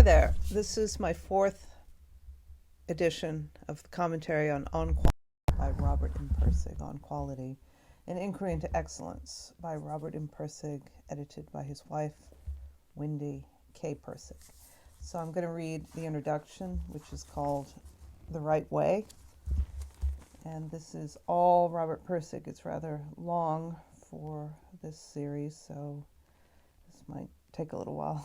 there. This is my fourth edition of the commentary on Quality by Robert M. Pirsig, On Quality, An Inquiry into Excellence by Robert M. Pirsig, edited by his wife, Wendy K. Pirsig. So I'm going to read the introduction, which is called The Right Way. And this is all Robert Pirsig. It's rather long for this series, so this might take a little while.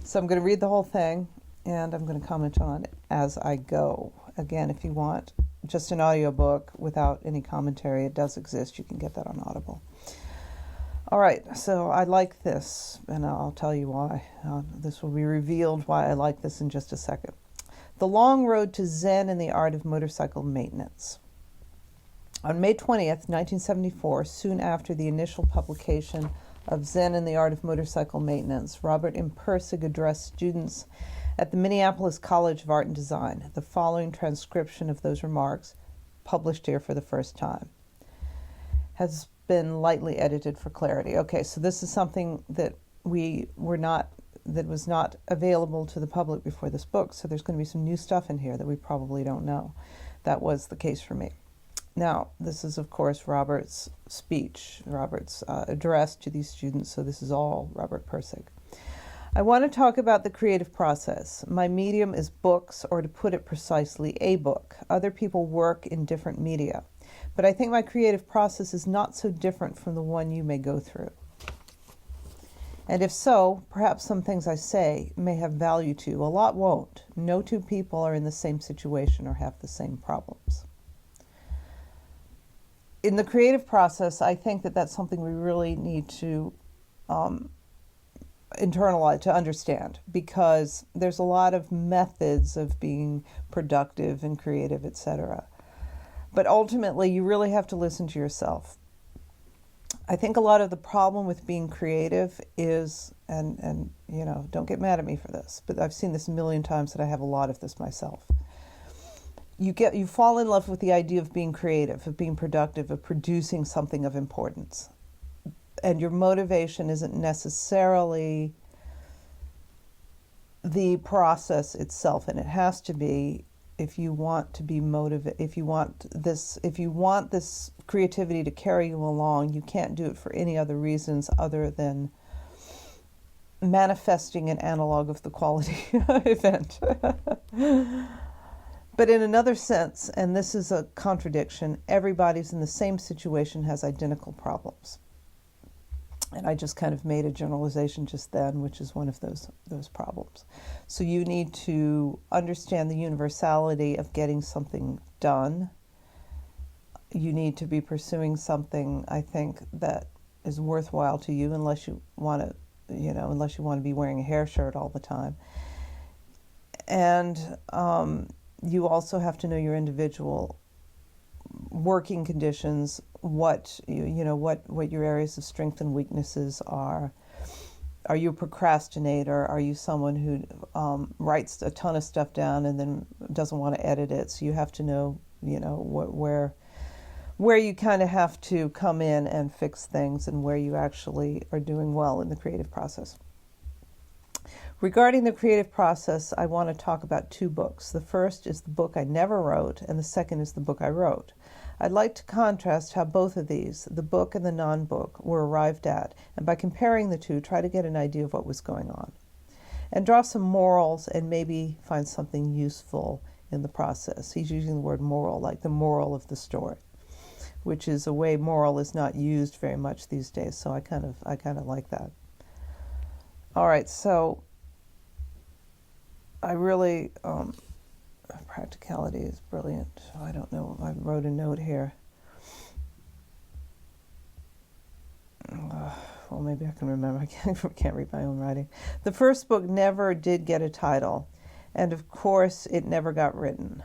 So I'm going to read the whole thing, and I'm going to comment on it as I go. Again, if you want just an audiobook without any commentary, it does exist. You can get that on Audible. All right, so I like this, and I'll tell you why. This will be revealed why I like this in just a second. The Long Road to Zen in the Art of Motorcycle Maintenance. On May 20th, 1974, soon after the initial publication of Zen in the Art of Motorcycle Maintenance, Robert M. Pirsig addressed students at the Minneapolis College of Art and Design. The following transcription of those remarks, published here for the first time, has been lightly edited for clarity. Okay, so this is something that was not available to the public before this book, so there's going to be some new stuff in here that we probably don't know. That was the case for me. Now, this is, of course, Robert's speech, Robert's address to these students, so this is all Robert Pirsig. I want to talk about the creative process. My medium is books, or to put it precisely, a book. Other people work in different media, but I think my creative process is not so different from the one you may go through. And if so, perhaps some things I say may have value to you. A lot won't. No two people are in the same situation or have the same problems. In the creative process, I think that that's something we really need to internalize, to understand, because there's a lot of methods of being productive and creative, etc. But ultimately, you really have to listen to yourself. I think a lot of the problem with being creative is, and you know, don't get mad at me for this, but I've seen this a million times and I have a lot of this myself. You fall in love with the idea of being creative, of being productive, of producing something of importance. And your motivation isn't necessarily the process itself, and it has to be, if you want to be motivated, if you want this creativity to carry you along, you can't do it for any other reasons other than manifesting an analog of the quality event. But in another sense, and this is a contradiction, everybody's in the same situation, has identical problems. And I just kind of made a generalization just then, which is one of those problems. So you need to understand the universality of getting something done. You need to be pursuing something, I think, that is worthwhile to you, unless you want to be wearing a hair shirt all the time. And you also have to know your individual working conditions, what your areas of strength and weaknesses are. Are you a procrastinator? Are you someone who writes a ton of stuff down and then doesn't want to edit it? So you have to know, where you kind of have to come in and fix things, and where you actually are doing well in the creative process. Regarding the creative process, I want to talk about two books. The first is the book I never wrote, and the second is the book I wrote. I'd like to contrast how both of these, the book and the non-book, were arrived at, and by comparing the two, try to get an idea of what was going on, and draw some morals and maybe find something useful in the process. He's using the word moral, like the moral of the story, which is a way moral is not used very much these days, so I kind of like that. All right, so I really, practicality is brilliant. I don't know, I wrote a note here. well, maybe I can remember. I can't read my own writing. The first book never did get a title, and of course it never got written.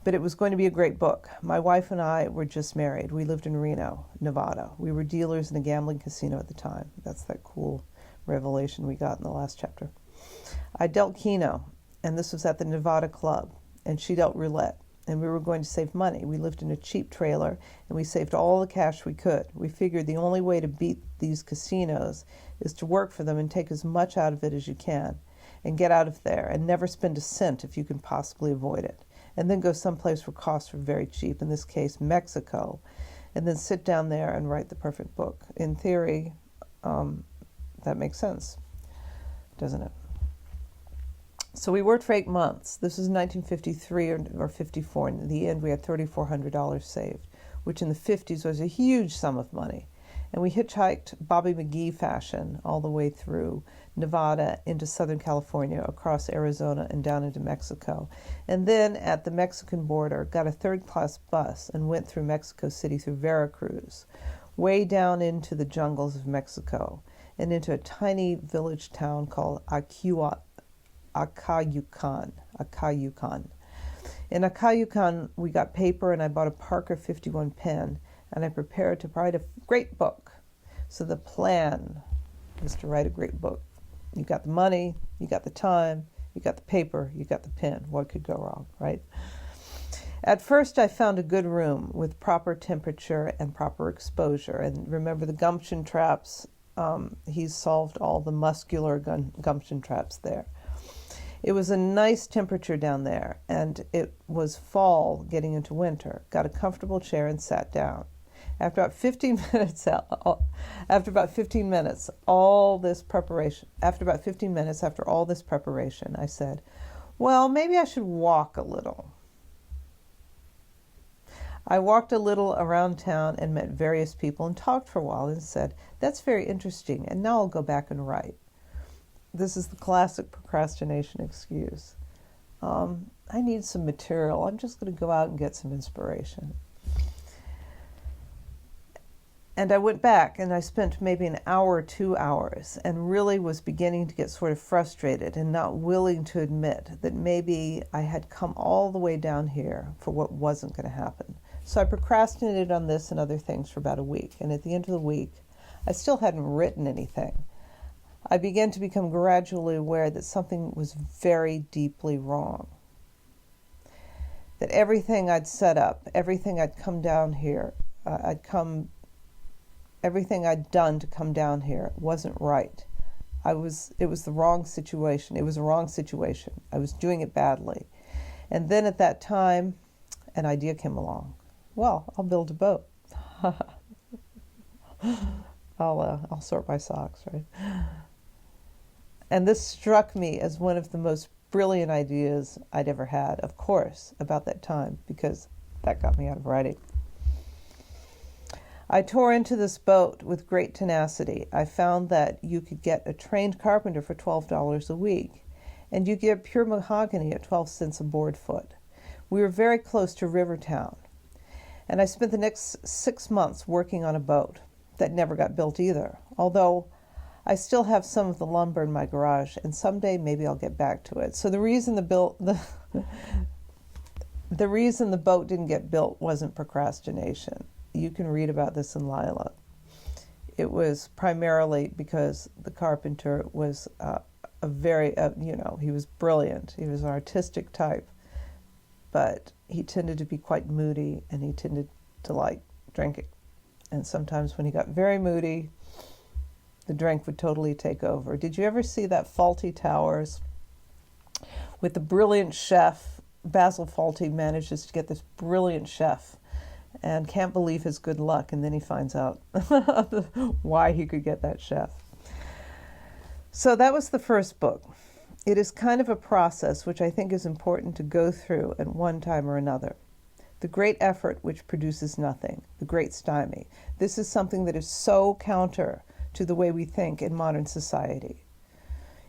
But it was going to be a great book. My wife and I were just married. We lived in Reno, Nevada. We were dealers in a gambling casino at the time. That's that cool revelation we got in the last chapter. I dealt Keno, and this was at the Nevada Club, and she dealt roulette. And we were going to save money. We lived in a cheap trailer, and we saved all the cash we could. We figured the only way to beat these casinos is to work for them and take as much out of it as you can, and get out of there, and never spend a cent if you can possibly avoid it. And then go someplace where costs were very cheap, in this case, Mexico, and then sit down there and write the perfect book. In theory, that makes sense, doesn't it? So we worked for 8 months. This was 1953 or 54. And in the end, we had $3,400 saved, which in the 50s was a huge sum of money. And we hitchhiked Bobby McGee fashion all the way through Nevada into Southern California, across Arizona, and down into Mexico. And then at the Mexican border, got a third-class bus and went through Mexico City, through Veracruz, way down into the jungles of Mexico, and into a tiny village town called Acayucan. In Acayucan, we got paper, and I bought a Parker 51 pen, and I prepared to write a great book. So the plan is to write a great book. You got the money, you got the time, you got the paper, you got the pen. What could go wrong, right? At first, I found a good room with proper temperature and proper exposure. And remember the gumption traps? He's solved all the muscular gumption traps there. It was a nice temperature down there, and it was fall getting into winter. Got a comfortable chair and sat down. After about 15 minutes, after all this preparation, I said, well, maybe I should walk a little. I walked a little around town and met various people and talked for a while and said, that's very interesting, and now I'll go back and write. This is the classic procrastination excuse. I need some material. I'm just going to go out and get some inspiration. And I went back and I spent maybe an hour or 2 hours and really was beginning to get sort of frustrated and not willing to admit that maybe I had come all the way down here for what wasn't going to happen. So I procrastinated on this and other things for about a week. And at the end of the week, I still hadn't written anything. I began to become gradually aware that something was very deeply wrong. That everything I'd set up, everything I'd come down here, everything I'd done to come down here wasn't right. It was the wrong situation. It was a wrong situation. I was doing it badly. And then at that time, an idea came along. Well, I'll build a boat. I'll sort my socks, right? And this struck me as one of the most brilliant ideas I'd ever had, of course, about that time, because that got me out of writing. I tore into this boat with great tenacity. I found that you could get a trained carpenter for $12 a week, and you get pure mahogany at 12 cents a board foot. We were very close to Rivertown, and I spent the next 6 months working on a boat that never got built either, although I still have some of the lumber in my garage, and someday maybe I'll get back to it. So the reason the boat didn't get built wasn't procrastination. You can read about this in Lila. It was primarily because the carpenter was he was brilliant. He was an artistic type, but he tended to be quite moody, and he tended to like drinking. And sometimes when he got very moody, the drink would totally take over. Did you ever see that Fawlty Towers with the brilliant chef? Basil Fawlty manages to get this brilliant chef and can't believe his good luck, and then he finds out why he could get that chef. So that was the first book. It is kind of a process which I think is important to go through at one time or another. The great effort which produces nothing, the great stymie. This is something that is so counter to the way we think in modern society.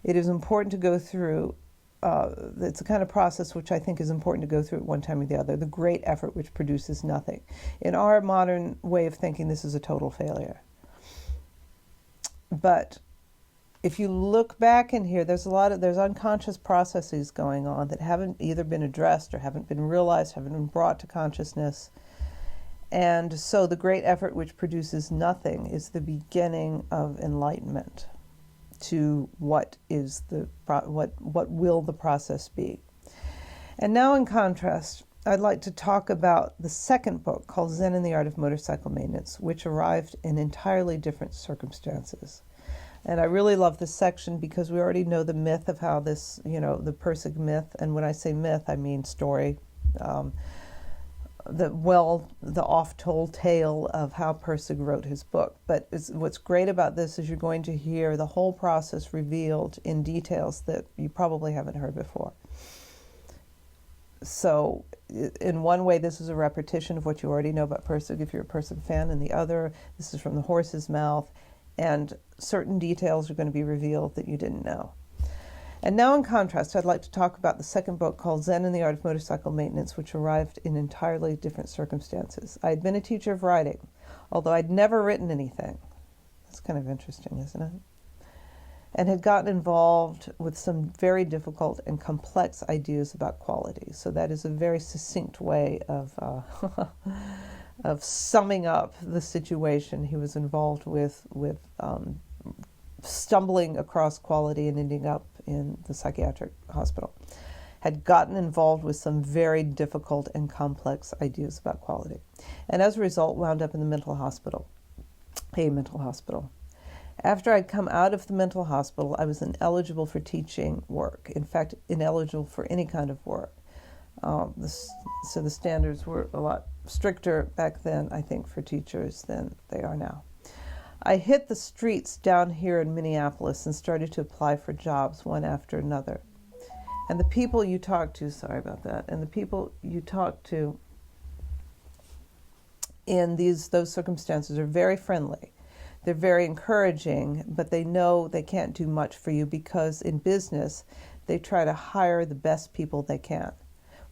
It is important to go through. It's a kind of process which I think is important to go through at one time or the other, the great effort which produces nothing. In our modern way of thinking, this is a total failure. But if you look back in here, there's unconscious processes going on that haven't either been addressed or haven't been realized, haven't been brought to consciousness. And so the great effort which produces nothing is the beginning of enlightenment to what will the process be. And now, in contrast, I'd like to talk about the second book called Zen and the Art of Motorcycle Maintenance, which arrived in entirely different circumstances. And I really love this section because we already know the myth of how this, the Pirsig myth, and when I say myth, I mean story, the oft-told tale of how Pirsig wrote his book. But what's great about this is you're going to hear the whole process revealed in details that you probably haven't heard before. So in one way, this is a repetition of what you already know about Pirsig if you're a Pirsig fan. In the other, this is from the horse's mouth, and certain details are going to be revealed that you didn't know. And now, in contrast, I'd like to talk about the second book called Zen and the Art of Motorcycle Maintenance, which arrived in entirely different circumstances. I had been a teacher of writing, although I'd never written anything. That's kind of interesting, isn't it? And had gotten involved with some very difficult and complex ideas about quality. So that is a very succinct way of of summing up the situation he was involved with stumbling across quality and ending up in the psychiatric hospital. Had gotten involved with some very difficult and complex ideas about quality. And as a result, wound up in the a mental hospital. After I'd come out of the mental hospital, I was ineligible for teaching work. In fact, ineligible for any kind of work. So the standards were a lot stricter back then, I think, for teachers than they are now. I hit the streets down here in Minneapolis and started to apply for jobs one after another. And the people you talk to, and the people you talk to in those circumstances are very friendly. They're very encouraging, but they know they can't do much for you because in business, they try to hire the best people they can.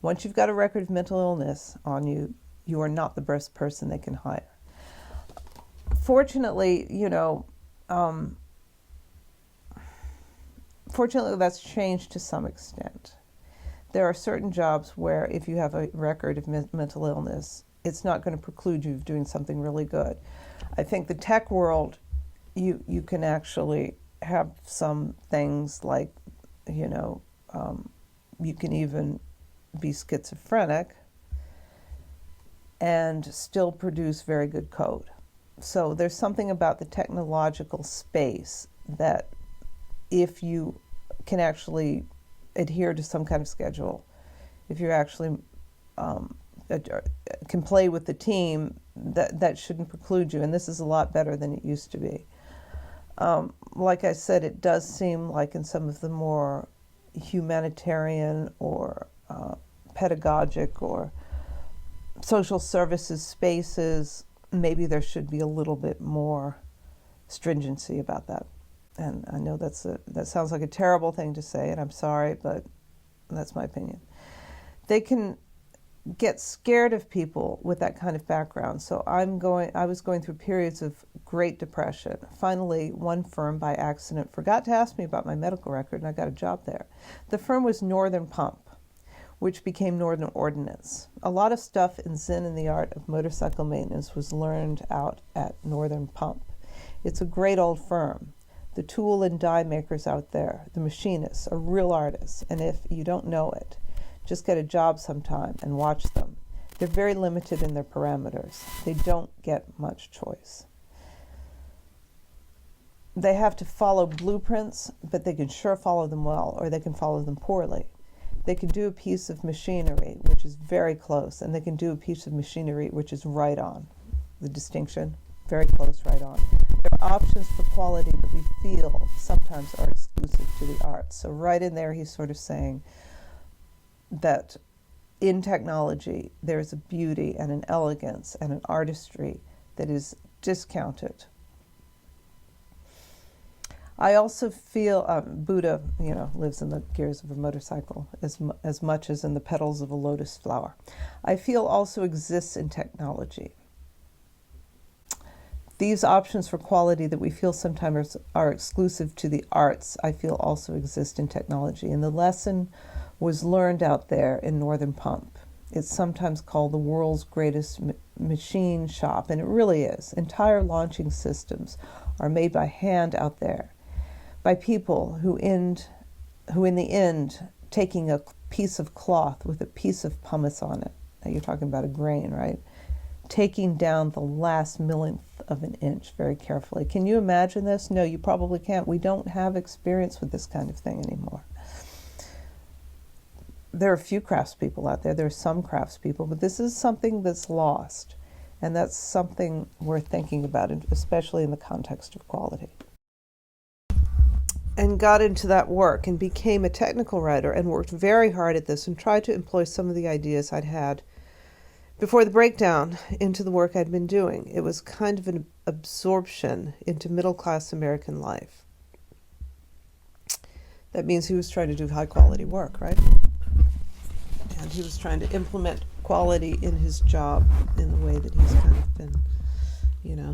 Once you've got a record of mental illness on you, you are not the best person they can hire. Fortunately, that's changed to some extent. There are certain jobs where if you have a record of mental illness, it's not going to preclude you of doing something really good. I think the tech world, you can actually have some things like, you can even be schizophrenic and still produce very good code. So there's something about the technological space that if you can actually adhere to some kind of schedule, if you actually can play with the team, that shouldn't preclude you. And this is a lot better than it used to be. Like I said, it does seem like in some of the more humanitarian or pedagogic or social services spaces, maybe there should be a little bit more stringency about that. And I know that sounds like a terrible thing to say, and I'm sorry, but that's my opinion. They can get scared of people with that kind of background. So I was going through periods of great depression. Finally, one firm by accident forgot to ask me about my medical record, and I got a job there. The firm was Northern Pump, which became Northern Ordnance. A lot of stuff in Zen and the Art of Motorcycle Maintenance was learned out at Northern Pump. It's a great old firm. The tool and die makers out there, the machinists, are real artists, and if you don't know it, just get a job sometime and watch them. They're very limited in their parameters. They don't get much choice. They have to follow blueprints, but they can sure follow them well, or they can follow them poorly. They can do a piece of machinery which is very close, and they can do a piece of machinery which is right on. The distinction, very close, right on. There are options for quality that we feel sometimes are exclusive to the arts. So right in there, he's sort of saying that in technology, there is a beauty and an elegance and an artistry that is discounted. I also feel Buddha, lives in the gears of a motorcycle as much as in the petals of a lotus flower. I feel also exists in technology. These options for quality that we feel sometimes are exclusive to the arts, I feel also exist in technology. And the lesson was learned out there in Northern Pump. It's sometimes called the world's greatest machine shop, and it really is. Entire launching systems are made by hand out there, by people who in the end, taking a piece of cloth with a piece of pumice on it. Now you're talking about a grain, right? Taking down the last millionth of an inch very carefully. Can you imagine this? No, you probably can't. We don't have experience with this kind of thing anymore. There are a few craftspeople out there. There are some craftspeople, but this is something that's lost. And that's something worth thinking about, especially in the context of quality. And got into that work and became a technical writer and worked very hard at this and tried to employ some of the ideas I'd had before the breakdown into the work I'd been doing. It was kind of an absorption into middle-class American life. That means he was trying to do high-quality work, right? And he was trying to implement quality in his job in the way that he's kind of been,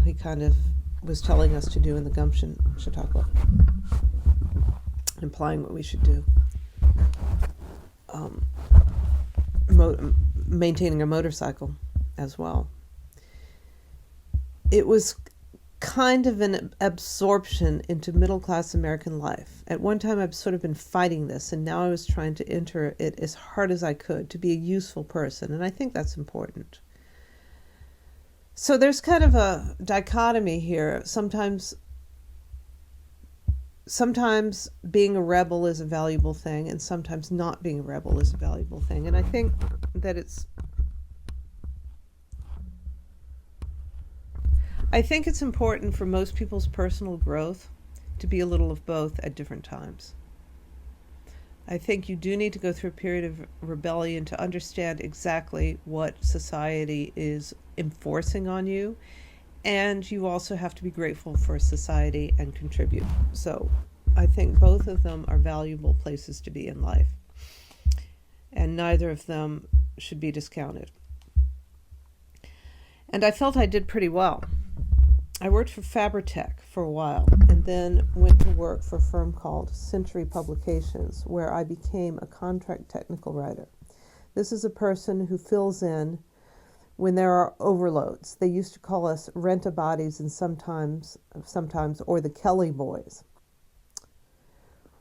he kind of was telling us to do in the Gumption Chautauqua, implying what we should do. Maintaining a motorcycle as well. It was kind of an absorption into middle-class American life. At one time, I've sort of been fighting this, and now I was trying to enter it as hard as I could to be a useful person, and I think that's important. So there's kind of a dichotomy here. Sometimes being a rebel is a valuable thing, and sometimes not being a rebel is a valuable thing. And I think that it's important for most people's personal growth to be a little of both at different times. I think you do need to go through a period of rebellion to understand exactly what society is enforcing on you. And you also have to be grateful for society and contribute. So I think both of them are valuable places to be in life. And neither of them should be discounted. And I felt I did pretty well. I worked for Fabritech for a while and then went to work for a firm called Century Publications, where I became a contract technical writer. This is a person who fills in when there are overloads. They used to call us rent-a-bodies and sometimes, or the Kelly boys.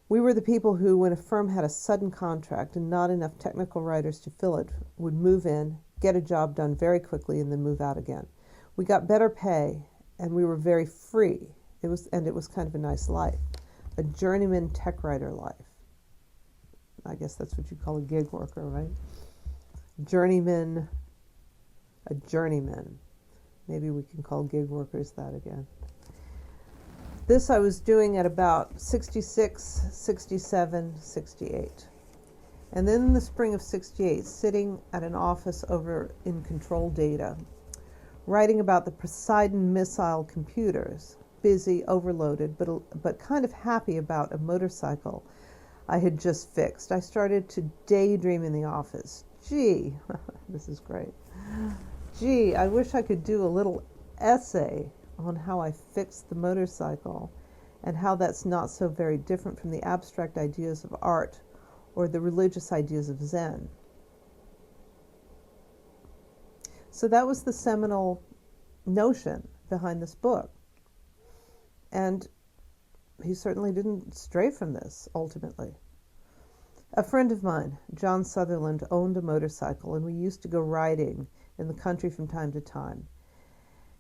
We were the people who, when a firm had a sudden contract and not enough technical writers to fill it, would move in, get a job done very quickly, and then move out again. We got better pay, and we were very free. It was kind of a nice life, a journeyman tech writer life. I guess that's what you call a gig worker, right? A journeyman. Maybe we can call gig workers that again. This I was doing at about 66, 67, 68. And then in the spring of 68, sitting at an office over in Control Data, writing about the Poseidon missile computers, busy, overloaded, but kind of happy about a motorcycle I had just fixed. I started to daydream in the office. Gee, this is great. Gee, I wish I could do a little essay on how I fixed the motorcycle and how that's not so very different from the abstract ideas of art or the religious ideas of Zen. So that was the seminal notion behind this book. And he certainly didn't stray from this, ultimately. A friend of mine, John Sutherland, owned a motorcycle, and we used to go riding in the country from time to time.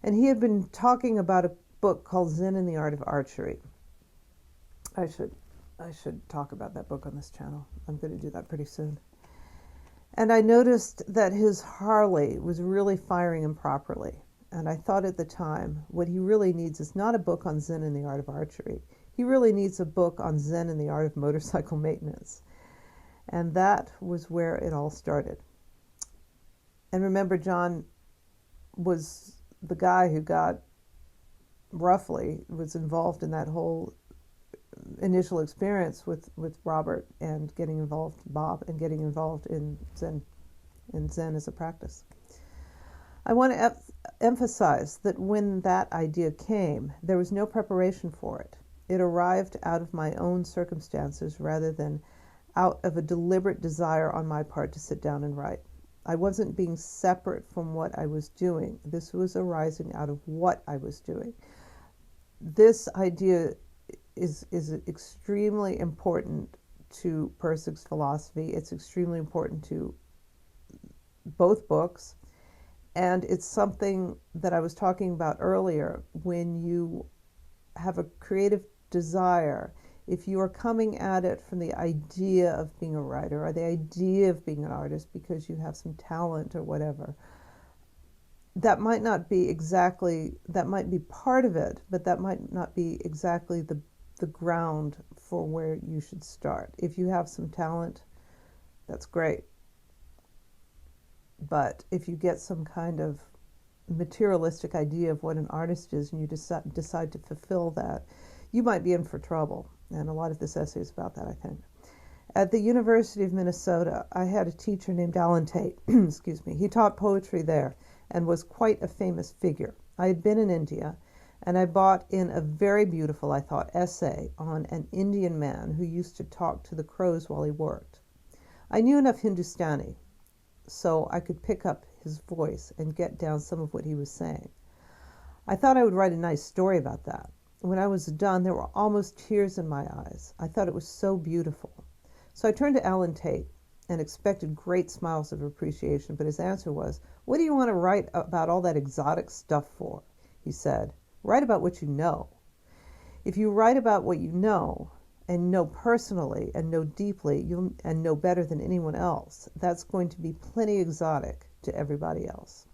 And he had been talking about a book called Zen and the Art of Archery. I should talk about that book on this channel. I'm going to do that pretty soon. And I noticed that his Harley was really firing improperly. And I thought at the time, what he really needs is not a book on Zen and the Art of Archery. He really needs a book on Zen and the Art of Motorcycle Maintenance. And that was where it all started. And remember, John was the guy who was involved in that whole initial experience with Bob and getting involved in Zen as a practice. I want to emphasize that when that idea came, there was no preparation for it. It arrived out of my own circumstances rather than out of a deliberate desire on my part to sit down and write. I wasn't being separate from what I was doing. This was arising out of what I was doing. This idea is extremely important to Pirsig's philosophy. It's extremely important to both books. And it's something that I was talking about earlier. When you have a creative desire, if you are coming at it from the idea of being a writer or the idea of being an artist because you have some talent or whatever, that might not be exactly, that might be part of it, but that might not be exactly the ground for where you should start. If you have some talent, that's great. But if you get some kind of materialistic idea of what an artist is and you decide to fulfill that, you might be in for trouble. And a lot of this essay is about that, I think. At the University of Minnesota, I had a teacher named Alan Tate. Excuse me. He taught poetry there and was quite a famous figure. I had been in India, and I bought in a very beautiful, I thought, essay on an Indian man who used to talk to the crows while he worked. I knew enough Hindustani so I could pick up his voice and get down some of what he was saying. I thought I would write a nice story about that. When I was done, there were almost tears in my eyes. I thought it was so beautiful. So I turned to Alan Tate and expected great smiles of appreciation, but his answer was, "What do you want to write about all that exotic stuff for?" He said, "Write about what you know. If you write about what you know, and know personally and know deeply and know better than anyone else, that's going to be plenty exotic to everybody else."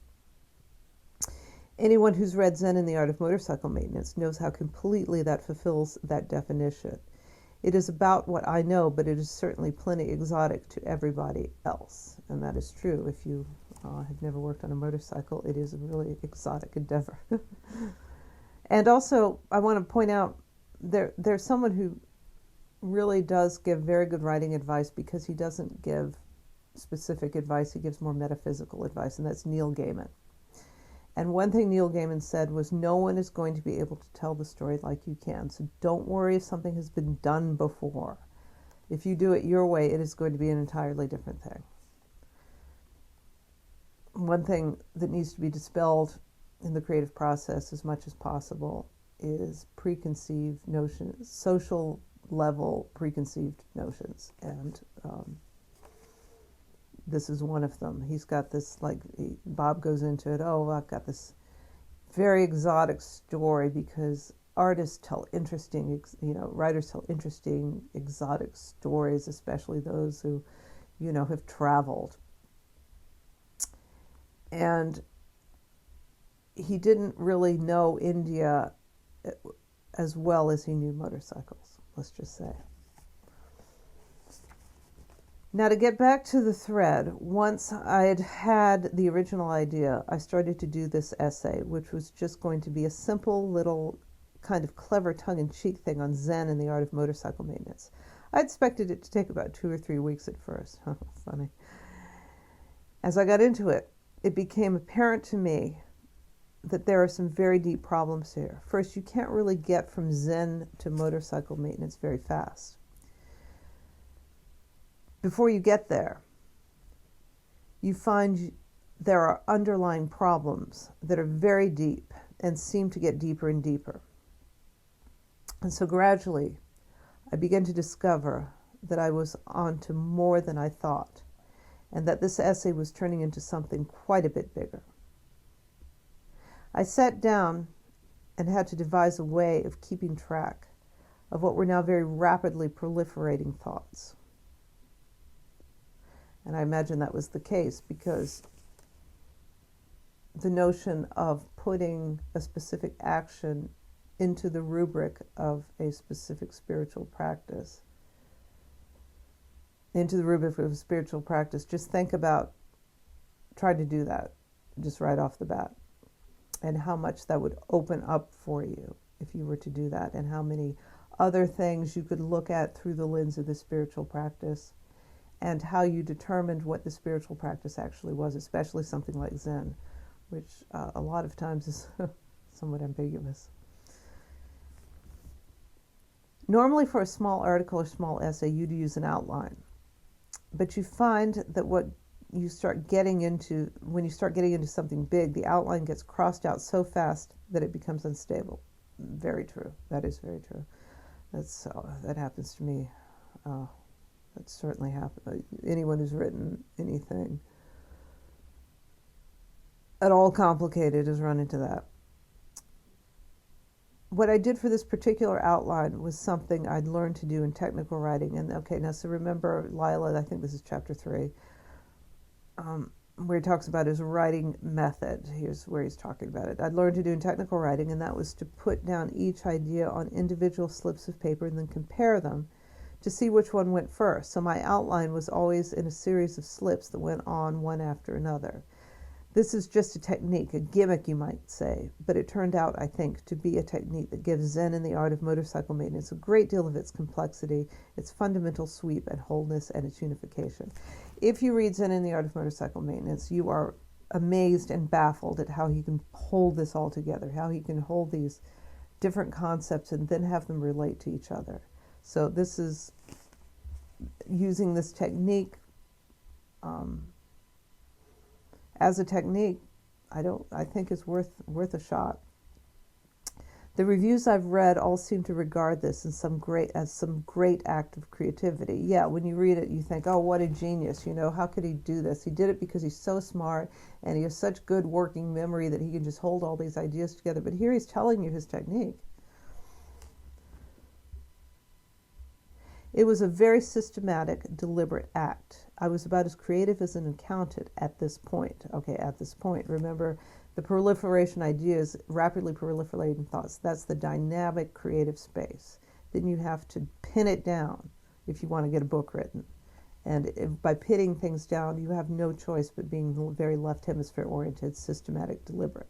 Anyone who's read Zen and the Art of Motorcycle Maintenance knows how completely that fulfills that definition. It is about what I know, but it is certainly plenty exotic to everybody else. And that is true. If you have never worked on a motorcycle, it is a really exotic endeavor. And also, I want to point out, there's someone who really does give very good writing advice because he doesn't give specific advice, he gives more metaphysical advice, and that's Neil Gaiman. And one thing Neil Gaiman said was, no one is going to be able to tell the story like you can, so don't worry if something has been done before. If you do it your way, it is going to be an entirely different thing. One thing that needs to be dispelled in the creative process as much as possible is preconceived notions, social level preconceived notions, and this is one of them. He's got this, Bob goes into it, I've got this very exotic story because artists tell interesting, writers tell interesting, exotic stories, especially those who, have traveled. And he didn't really know India as well as he knew motorcycles, let's just say. Now, to get back to the thread, once I had the original idea, I started to do this essay, which was just going to be a simple little kind of clever tongue-in-cheek thing on Zen and the art of motorcycle maintenance. I expected it to take about 2 or 3 weeks at first. Funny. As I got into it, it became apparent to me that there are some very deep problems here. First, you can't really get from Zen to motorcycle maintenance very fast. Before you get there, you find there are underlying problems that are very deep and seem to get deeper and deeper. And so gradually, I began to discover that I was on to more than I thought, and that this essay was turning into something quite a bit bigger. I sat down and had to devise a way of keeping track of what were now very rapidly proliferating thoughts. And I imagine that was the case because the notion of putting a specific action into the rubric of a specific spiritual practice, just think about trying to do that just right off the bat, and how much that would open up for you if you were to do that, and how many other things you could look at through the lens of the spiritual practice, and how you determined what the spiritual practice actually was, especially something like Zen, which a lot of times is somewhat ambiguous. Normally for a small article or small essay, you'd use an outline. But you find that when you start getting into something big, the outline gets crossed out so fast that it becomes unstable. Very true. That is very true. That happens to me. That certainly happens. Anyone who's written anything at all complicated has run into that. What I did for this particular outline was something I'd learned to do in technical writing. And okay, now so remember Lila, I think this is chapter 3, where he talks about his writing method. Here's where he's talking about it. I'd learned to do in technical writing, and that was to put down each idea on individual slips of paper and then compare them to see which one went first. So my outline was always in a series of slips that went on one after another. This is just a technique, a gimmick, you might say, but it turned out, I think, to be a technique that gives Zen in the art of motorcycle maintenance a great deal of its complexity, its fundamental sweep and wholeness, and its unification. If you read Zen in the art of motorcycle maintenance, you are amazed and baffled at how he can hold this all together, how he can hold these different concepts and then have them relate to each other. So this is using this technique as a technique, I think is worth a shot. The reviews I've read all seem to regard this as some great act of creativity. Yeah, when you read it, you think, oh, what a genius, how could he do this? He did it because he's so smart and he has such good working memory that he can just hold all these ideas together. But here he's telling you his technique. It was a very systematic, deliberate act. I was about as creative as an accountant at this point. Okay, at this point. Remember, the proliferation ideas, rapidly proliferating thoughts, that's the dynamic creative space. Then you have to pin it down if you want to get a book written. And by pinning things down, you have no choice but being very left hemisphere oriented, systematic, deliberate.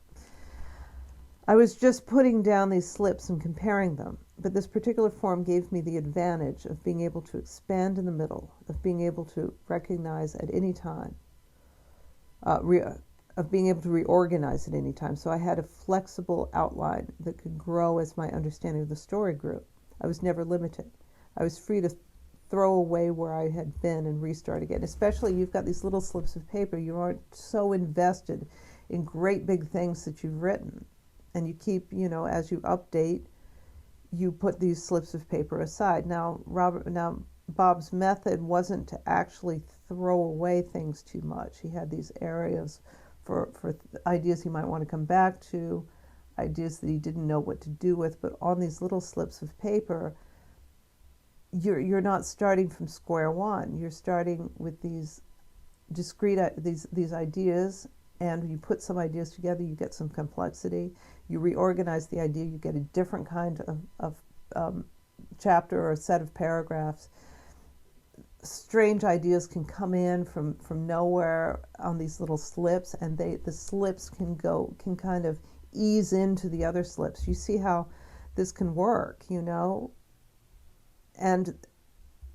I was just putting down these slips and comparing them, but this particular form gave me the advantage of being able to expand in the middle, of being able to recognize at any time, of being able to reorganize at any time. So I had a flexible outline that could grow as my understanding of the story grew. I was never limited. I was free to throw away where I had been and restart again. Especially you've got these little slips of paper. You aren't so invested in great big things that you've written. And you keep, as you update, you put these slips of paper aside. Now, Bob's method wasn't to actually throw away things too much. He had these areas for ideas he might want to come back to, ideas that he didn't know what to do with. But on these little slips of paper, you're not starting from square one. You're starting with these discrete these ideas. And when you put some ideas together, you get some complexity. You reorganize the idea, you get a different kind of chapter or a set of paragraphs. Strange ideas can come in from nowhere on these little slips, and the slips can kind of ease into the other slips. You see how this can work, And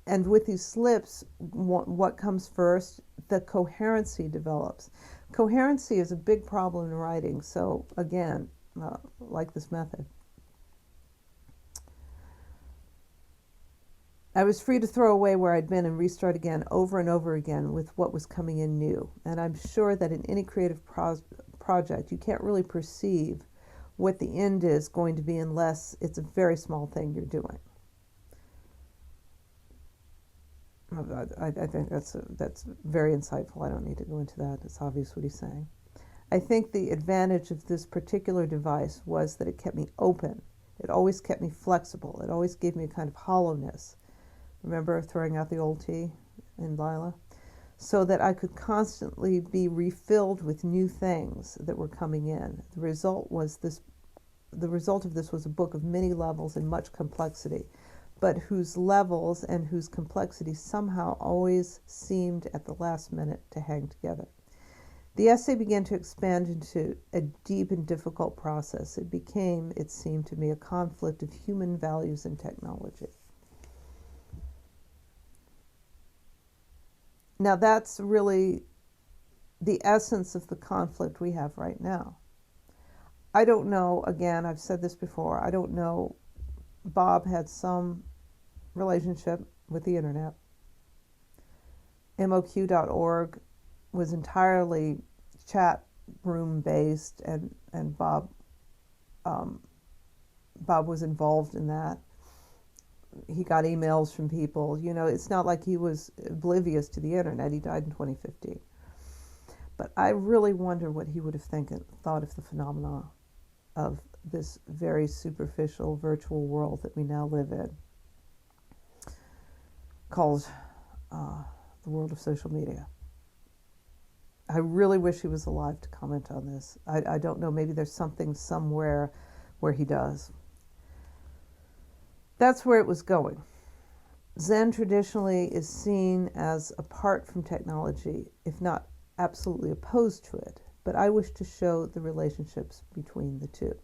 with these slips, what comes first? The coherency develops. Coherency is a big problem in writing. So again, like this method, I was free to throw away where I'd been and restart again over and over again with what was coming in new. And I'm sure that in any creative project, you can't really perceive what the end is going to be unless it's a very small thing you're doing. I think that's very insightful. I don't need to go into that. It's obvious what he's saying. I think the advantage of this particular device was that it kept me open. It always kept me flexible. It always gave me a kind of hollowness. Remember throwing out the old tea in Lila? So that I could constantly be refilled with new things that were coming in. The result of this was a book of many levels and much complexity, but whose levels and whose complexity somehow always seemed at the last minute to hang together. The essay began to expand into a deep and difficult process. It became, it seemed to me, a conflict of human values and technology. Now that's really the essence of the conflict we have right now. I don't know, again, I've said this before, I don't know, Bob had some relationship with the internet. MOQ.org was entirely chat room based, and Bob was involved in that. He got emails from people. It's not like he was oblivious to the internet. He died in 2015. But I really wonder what he would have thought of the phenomena of this very superficial virtual world that we now live in, called the world of social media. I really wish he was alive to comment on this. I don't know, maybe there's something somewhere where he does. That's where it was going. Zen traditionally is seen as apart from technology, if not absolutely opposed to it, but I wish to show the relationships between the two.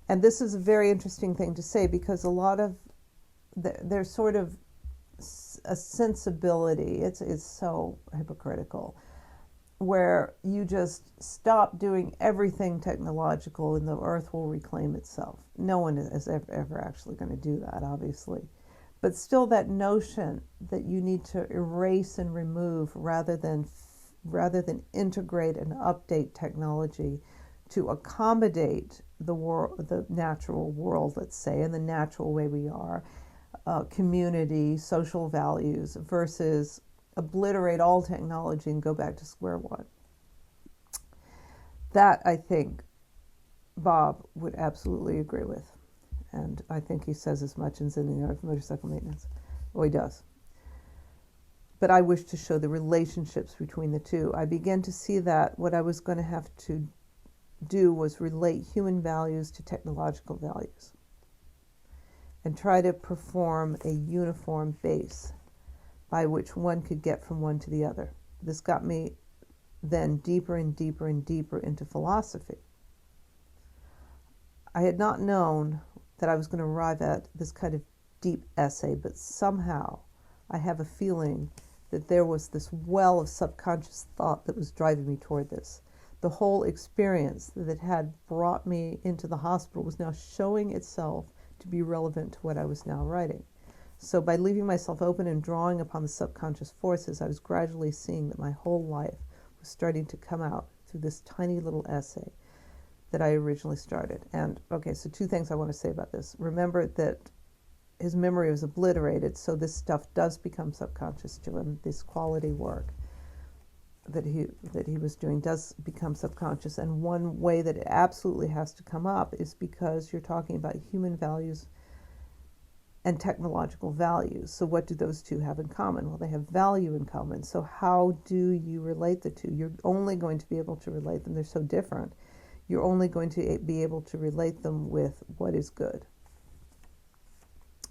And this is a very interesting thing to say, because a lot of there's sort of a sensibility, it's so hypocritical, where you just stop doing everything technological and the earth will reclaim itself. No one is ever actually going to do that, obviously. But still, that notion that you need to erase and remove rather than integrate and update technology to accommodate the natural world, let's say, and the natural way we are, community, social values, versus obliterate all technology and go back to square one. That, I think, Bob would absolutely agree with. And I think he says as much in the Art of Motorcycle Maintenance. Well, he does. But I wish to show the relationships between the two. I began to see that what I was going to have to do was relate human values to technological values and try to perform a uniform base by which one could get from one to the other. This got me then deeper and deeper and deeper into philosophy. I had not known that I was going to arrive at this kind of deep essay, but somehow I have a feeling that there was this well of subconscious thought that was driving me toward this. The whole experience that had brought me into the hospital was now showing itself to be relevant to what I was now writing. So by leaving myself open and drawing upon the subconscious forces, I was gradually seeing that my whole life was starting to come out through this tiny little essay that I originally started. And okay, so two things I want to say about this. Remember that his memory was obliterated, so this stuff does become subconscious to him. This quality work that he was doing does become subconscious. And one way that it absolutely has to come up is because you're talking about human values and technological values. So what do those two have in common? Well, they have value in common. So how do you relate the two? You're only going to be able to relate them. They're so different. You're only going to be able to relate them with what is good.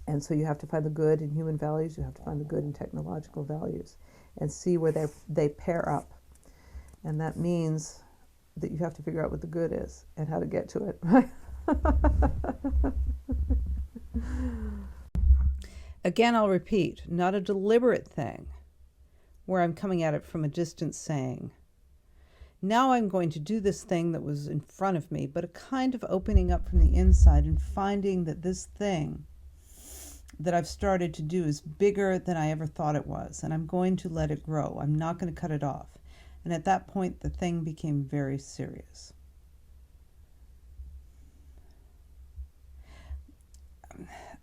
And so you have to find the good in human values. You have to find the good in technological values and see where they pair up. And that means that you have to figure out what the good is and how to get to it. Again, I'll repeat, not a deliberate thing where I'm coming at it from a distance saying, now I'm going to do this thing that was in front of me, but a kind of opening up from the inside and finding that this thing that I've started to do is bigger than I ever thought it was, and I'm going to let it grow. I'm not going to cut it off. And at that point, the thing became very serious.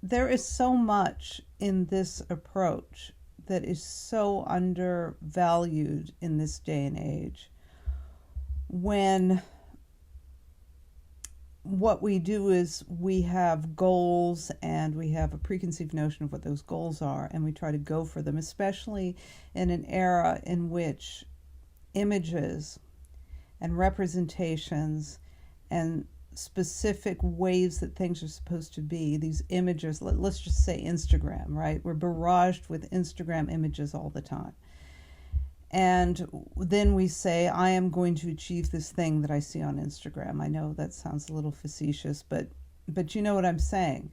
There is so much in this approach that is so undervalued in this day and age, when what we do is we have goals and we have a preconceived notion of what those goals are, and we try to go for them, especially in an era in which images and representations and specific ways that things are supposed to be, these images, let's just say Instagram, right? We're barraged with Instagram images all the time. And then we say, I am going to achieve this thing that I see on Instagram. I know that sounds a little facetious, but you know what I'm saying.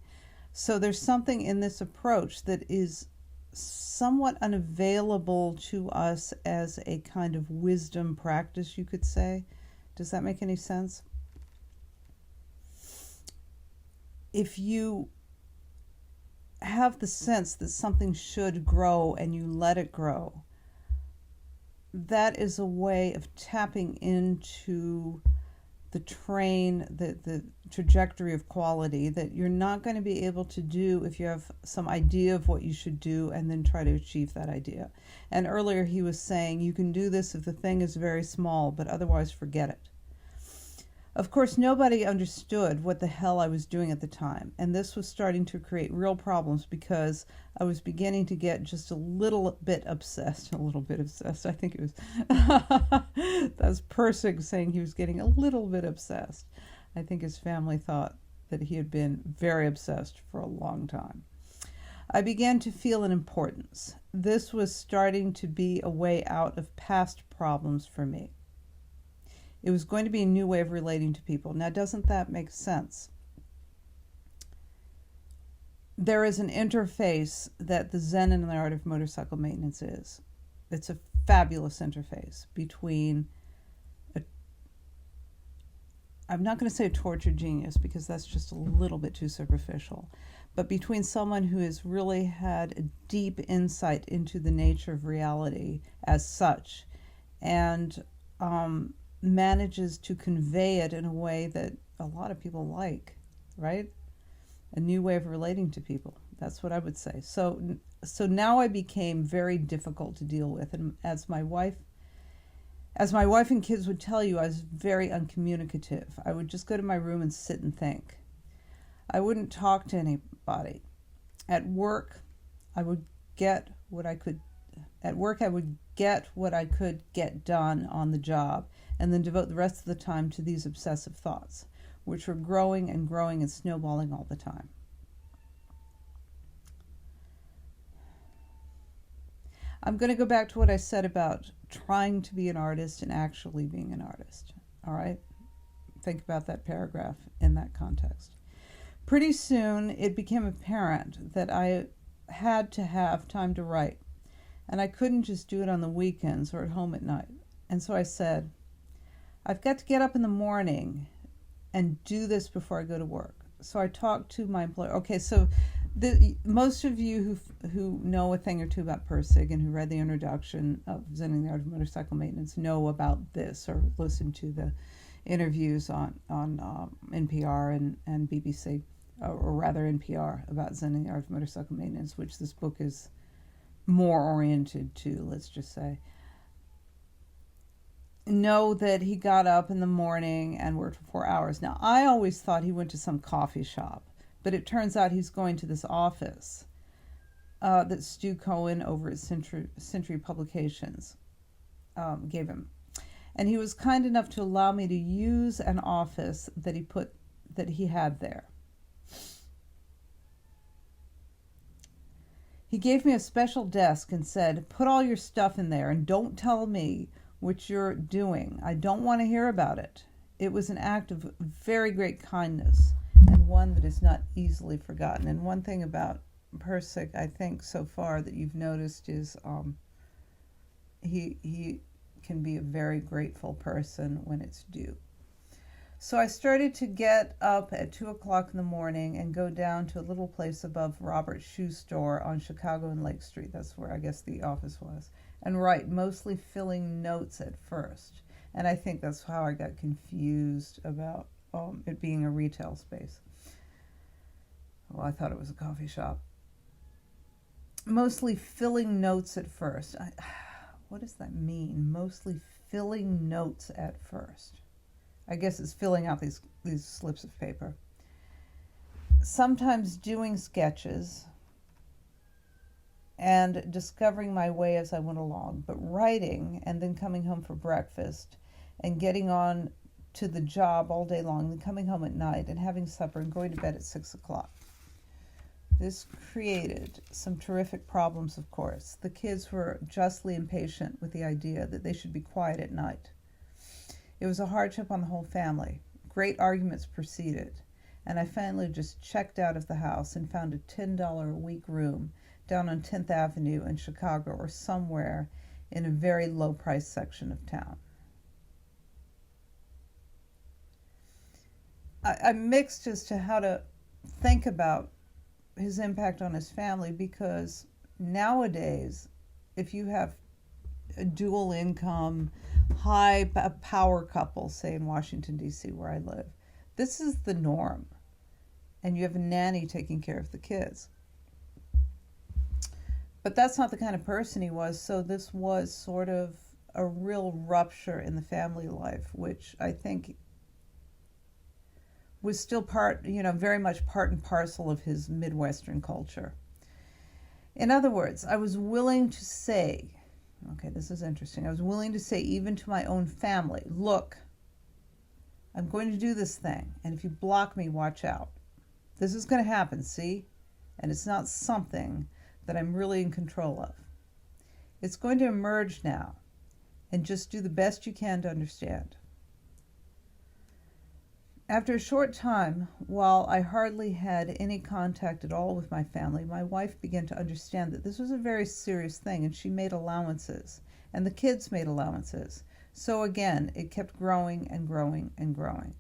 So there's something in this approach that is somewhat unavailable to us as a kind of wisdom practice, you could say. Does that make any sense? If you have the sense that something should grow and you let it grow, that is a way of tapping into the the trajectory of quality that you're not going to be able to do if you have some idea of what you should do and then try to achieve that idea. And earlier he was saying you can do this if the thing is very small, but otherwise forget it. Of course, nobody understood what the hell I was doing at the time, and this was starting to create real problems because I was beginning to get just a little bit obsessed. I think it was that's Pirsig saying he was getting a little bit obsessed. I think his family thought that he had been very obsessed for a long time. I began to feel an importance. This was starting to be a way out of past problems for me. It was going to be a new way of relating to people. Now, doesn't that make sense? There is an interface that the Zen and the art of motorcycle maintenance is. It's a fabulous interface between, I'm not going to say a tortured genius because that's just a little bit too superficial, but between someone who has really had a deep insight into the nature of reality as such and manages to convey it in a way that a lot of people like, right? A new way of relating to people. That's what I would say. So now I became very difficult to deal with, and as my wife and kids would tell you, I was very uncommunicative. I would just go to my room and sit and think. I wouldn't talk to anybody. At work, I would get what I could get done on the job, and then devote the rest of the time to these obsessive thoughts, which were growing and growing and snowballing all the time. I'm going to go back to what I said about trying to be an artist and actually being an artist. All right? Think about that paragraph in that context. Pretty soon, it became apparent that I had to have time to write, and I couldn't just do it on the weekends or at home at night. And so I said, I've got to get up in the morning and do this before I go to work. So I talked to my employer. Okay, so most of you who know a thing or two about Pirsig and who read the introduction of Zen and the Art of Motorcycle Maintenance know about this or listen to the interviews on NPR and BBC, or rather NPR, about Zen and the Art of Motorcycle Maintenance, which this book is more oriented to, let's just say. Know that he got up in the morning and worked for 4 hours. Now, I always thought he went to some coffee shop, but it turns out he's going to this office that Stu Cohen over at Century Publications gave him. And he was kind enough to allow me to use an office that he had there. He gave me a special desk and said, put all your stuff in there and don't tell me what you're doing. I don't want to hear about it. It was an act of very great kindness and one that is not easily forgotten. And one thing about Pirsig, I think, so far that you've noticed is he can be a very grateful person when it's due. So I started to get up at 2 o'clock in the morning and go down to a little place above Robert's shoe store on Chicago and Lake Street. That's where I guess the office was. And write, mostly filling notes at first. And I think that's how I got confused about it being a retail space. Well, I thought it was a coffee shop. Mostly filling notes at first. What does that mean? Mostly filling notes at first. I guess it's filling out these slips of paper. Sometimes doing sketches and discovering my way as I went along, but writing and then coming home for breakfast and getting on to the job all day long, then coming home at night and having supper and going to bed at 6 o'clock. This created some terrific problems, of course. The kids were justly impatient with the idea that they should be quiet at night. It was a hardship on the whole family. Great arguments proceeded, and I finally just checked out of the house and found a $10 a week room down on 10th Avenue in Chicago or somewhere in a very low price section of town. I'm mixed as to how to think about his impact on his family, because nowadays, if you have a dual income, high power couple, say in Washington, D.C., where I live, this is the norm. And you have a nanny taking care of the kids. But that's not the kind of person he was, so this was sort of a real rupture in the family life, which I think was still very much part and parcel of his Midwestern culture. In other words, I was willing to say, okay, this is interesting, I was willing to say even to my own family, look, I'm going to do this thing, and if you block me, watch out. This is going to happen, see? And it's not something that I'm really in control of. It's going to emerge now, and just do the best you can to understand. After a short time, while I hardly had any contact at all with my family, my wife began to understand that this was a very serious thing, and she made allowances, and the kids made allowances. So again, it kept growing and growing and growing.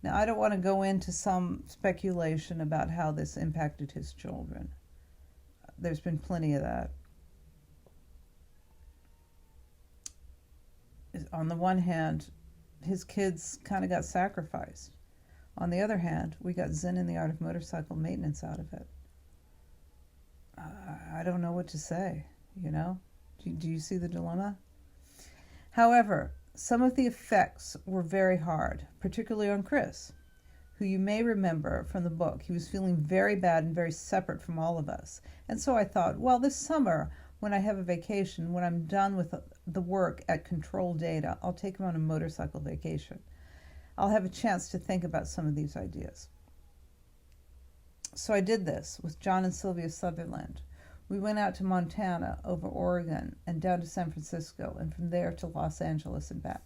Now, I don't want to go into some speculation about how this impacted his children. There's been plenty of that. On the one hand, his kids kind of got sacrificed. On the other hand, we got Zen in the Art of Motorcycle Maintenance out of it. I don't know what to say, you know? Do you see the dilemma? However, some of the effects were very hard, particularly on Chris, who you may remember from the book. He was feeling very bad and very separate from all of us. And so I thought, well, this summer, when I have a vacation, when I'm done with the work at Control Data, I'll take him on a motorcycle vacation. I'll have a chance to think about some of these ideas. So I did this with John and Sylvia Sutherland. We went out to Montana, over Oregon, and down to San Francisco, and from there to Los Angeles and back.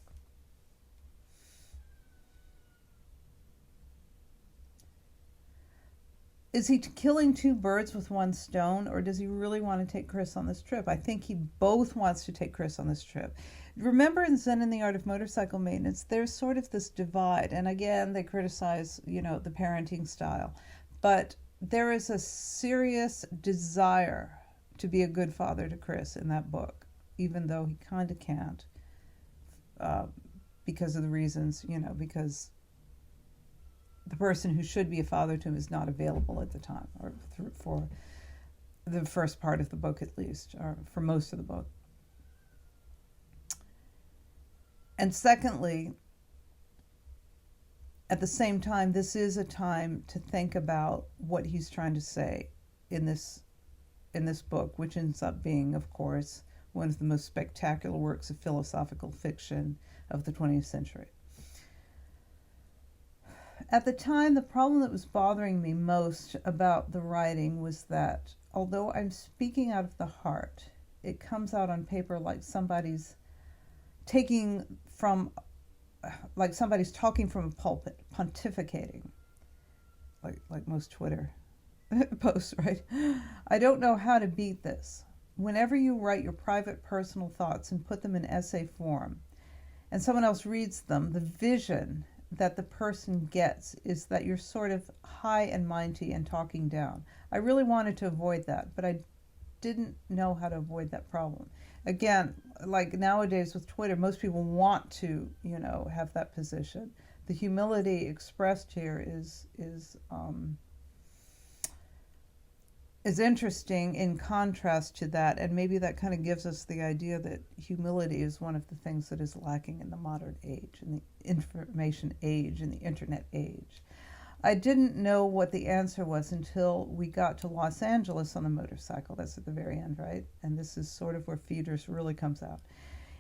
Is he killing two birds with one stone, or does he really want to take Chris on this trip? I think he both wants to take Chris on this trip. Remember in Zen and the Art of Motorcycle Maintenance, there's sort of this divide, and again, they criticize, the parenting style, but there is a serious desire to be a good father to Chris in that book, even though he kind of can't, because of the reasons, because the person who should be a father to him is not available at the time, or for the first part of the book at least, or for most of the book. And secondly, at the same time, this is a time to think about what he's trying to say in this book, which ends up being, of course, one of the most spectacular works of philosophical fiction of the 20th century. At the time, the problem that was bothering me most about the writing was that, although I'm speaking out of the heart, it comes out on paper like somebody's talking from a pulpit, pontificating, like most Twitter posts, right? I don't know how to beat this. Whenever you write your private personal thoughts and put them in essay form, and someone else reads them, the vision that the person gets is that you're sort of high and mighty and talking down. I really wanted to avoid that, but I didn't know how to avoid that problem. Again, like nowadays with Twitter, most people want to, have that position. The humility expressed here is interesting in contrast to that, and maybe that kind of gives us the idea that humility is one of the things that is lacking in the modern age, in the information age, in the internet age. I didn't know what the answer was until we got to Los Angeles on the motorcycle. That's at the very end, right? And this is sort of where Feeders really comes out.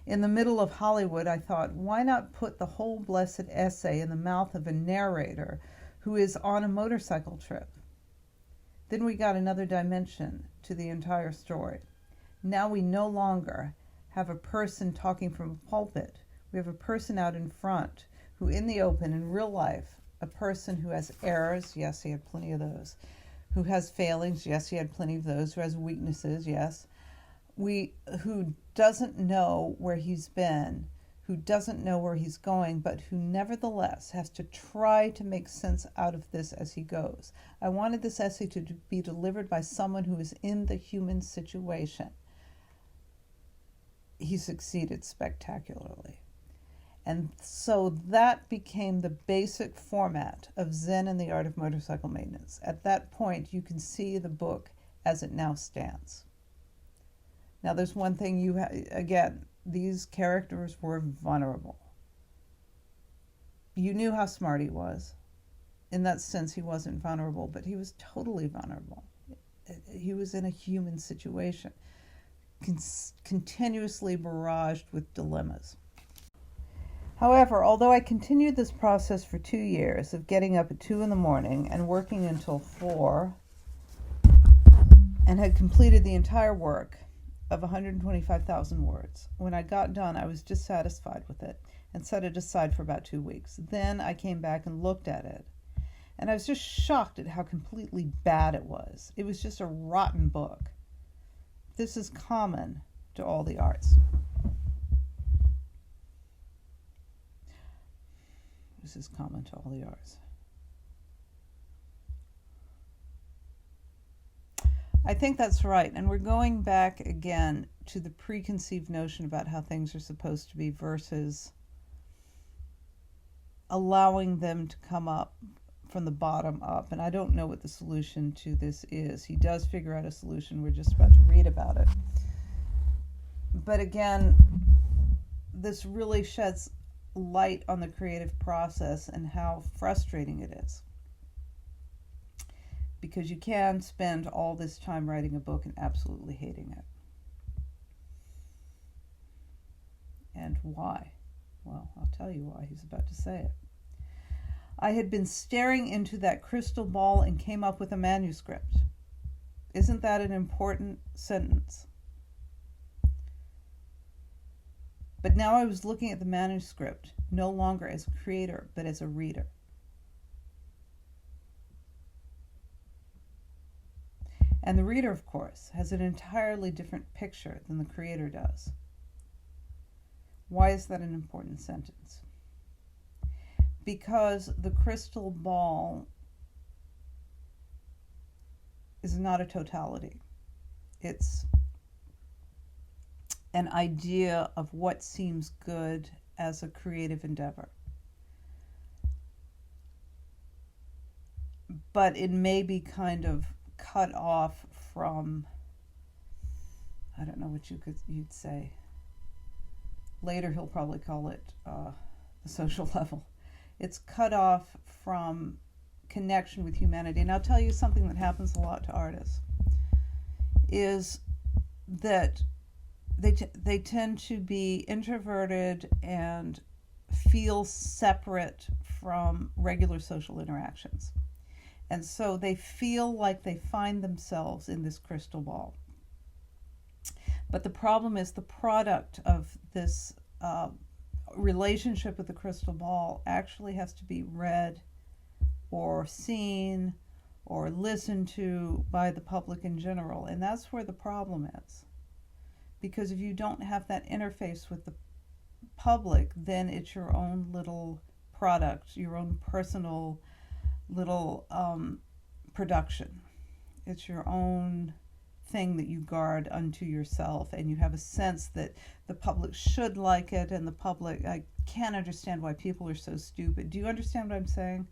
In the middle of Hollywood, I thought, why not put the whole blessed essay in the mouth of a narrator who is on a motorcycle trip? Then we got another dimension to the entire story. Now we no longer have a person talking from a pulpit. We have a person out in front who, in the open, in real life, a person who has errors, yes, he had plenty of those, who has failings. Yes, he had plenty of those. Who has weaknesses. Yes. Who doesn't know where he's been, who doesn't know where he's going, but who nevertheless has to try to make sense out of this as he goes. I wanted this essay to be delivered by someone who is in the human situation. He succeeded spectacularly. And so that became the basic format of Zen and the Art of Motorcycle Maintenance. At that point, you can see the book as it now stands. Now, there's one thing again, these characters were vulnerable. You knew how smart he was. In that sense, he wasn't vulnerable, but he was totally vulnerable. He was in a human situation, continuously barraged with dilemmas. However, although I continued this process for 2 years of getting up at 2 in the morning and working until 4, and had completed the entire work of 125,000 words, when I got done, I was dissatisfied with it and set it aside for about 2 weeks. Then I came back and looked at it, and I was just shocked at how completely bad it was. It was just a rotten book. This is common to all the arts. This is common to all the arts. I think that's right. And we're going back again to the preconceived notion about how things are supposed to be versus allowing them to come up from the bottom up. And I don't know what the solution to this is. He does figure out a solution. We're just about to read about it. But again, this really sheds light on the creative process and how frustrating it is. Because you can spend all this time writing a book and absolutely hating it. And why? Well, I'll tell you why. He's about to say it. I had been staring into that crystal ball and came up with a manuscript. Isn't that an important sentence? But now I was looking at the manuscript no longer as a creator, but as a reader. And the reader, of course, has an entirely different picture than the creator does. Why is that an important sentence? Because the crystal ball is not a totality. It's an idea of what seems good as a creative endeavor. But it may be kind of cut off from, I don't know what you'd say. Later he'll probably call it the social level. It's cut off from connection with humanity. And I'll tell you something that happens a lot to artists, is that they tend to be introverted and feel separate from regular social interactions. And so they feel like they find themselves in this crystal ball. But the problem is the product of this relationship with the crystal ball actually has to be read or seen or listened to by the public in general. And that's where the problem is. Because if you don't have that interface with the public, then it's your own little product, your own personal little production. It's your own thing that you guard unto yourself, and you have a sense that the public should like it, and the public, I can't understand why people are so stupid. Do you understand what I'm saying?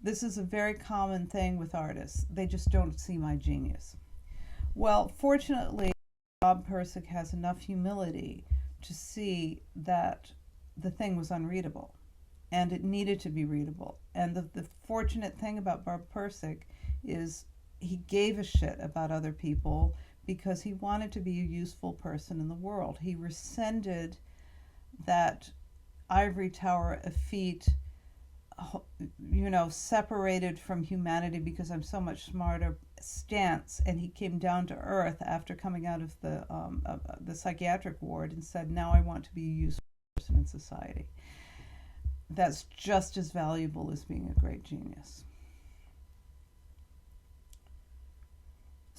This is a very common thing with artists. They just don't see my genius. Well, fortunately, Bob Pirsig has enough humility to see that the thing was unreadable and it needed to be readable. And the fortunate thing about Bob Pirsig is he gave a shit about other people because he wanted to be a useful person in the world. He rescinded that ivory tower effete, separated from humanity because I'm so much smarter stance, and he came down to earth after coming out of the psychiatric ward and said, now I want to be a useful person in society. That's just as valuable as being a great genius.